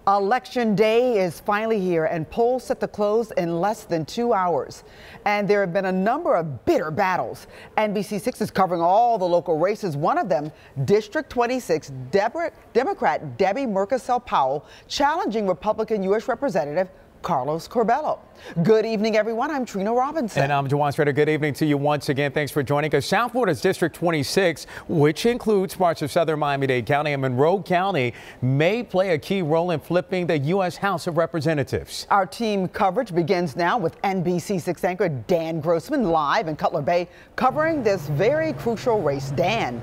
Election day is finally here and polls set to close in less than 2 hours. And there have been a number of bitter battles. NBC 6 is covering all the local races. One of them, District 26, Democrat Debbie Mucarsel-Powell challenging Republican U.S. Representative Curbelo. Good evening, everyone. I'm Trina Robinson. And I'm Juwan Strader. Good evening to you once again. Thanks for joining us. South Florida's District 26, which includes parts of southern Miami-Dade County and Monroe County, may play a key role in flipping the U.S. House of Representatives. Our team coverage begins now with NBC 6 anchor Dan Grossman live in Cutler Bay covering this very crucial race. Dan.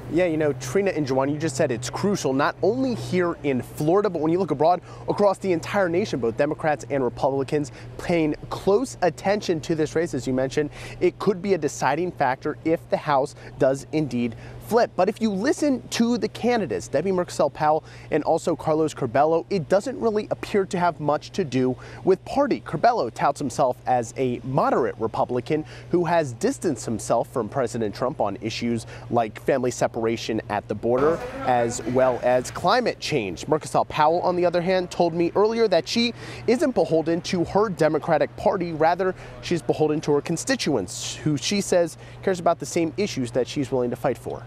Yeah, you know, Trina and Juwan, you just said it's crucial, not only here in Florida, but when you look abroad across the entire nation, both Democrats and Republicans paying close attention to this race. As you mentioned, it could be a deciding factor if the House does indeed flip. But if you listen to the candidates, Debbie Mucarsel-Powell and also Curbelo, it doesn't really appear to have much to do with party. Curbelo touts himself as a moderate Republican who has distanced himself from President Trump on issues like family separation at the border, as well as climate change. Mucarsel-Powell, on the other hand, told me earlier that she isn't beholden to her Democratic Party. Rather, she's beholden to her constituents, who she says cares about the same issues that she's willing to fight for.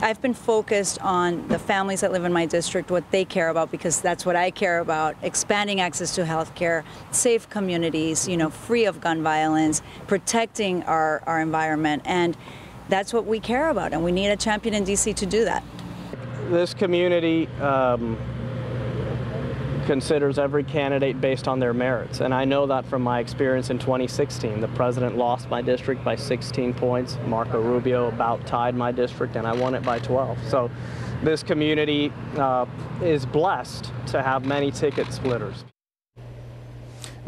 I've been focused on the families that live in my district, what they care about, because that's what I care about: expanding access to health care, safe communities, free of gun violence, protecting our environment. And that's what we care about. And we need a champion in D.C. to do that. This community considers every candidate based on their merits. And I know that from my experience in 2016. The president lost my district by 16 points. Marco Rubio about tied my district, and I won it by 12. So this community is blessed to have many ticket splitters.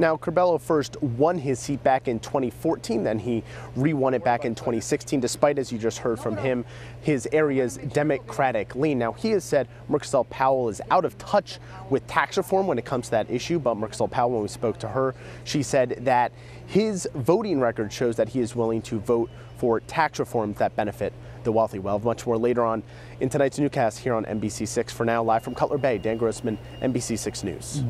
Now, Curbelo first won his seat back in 2014, then he re-won it back in 2016, despite, as you just heard from him, his area's Democratic lean. Now, he has said Mucarsel-Powell is out of touch with tax reform when it comes to that issue, but Mucarsel-Powell, when we spoke to her, she said that his voting record shows that he is willing to vote for tax reforms that benefit the wealthy. We'll have much more later on in tonight's newscast here on NBC 6. For now, live from Cutler Bay, Dan Grossman, NBC 6 News.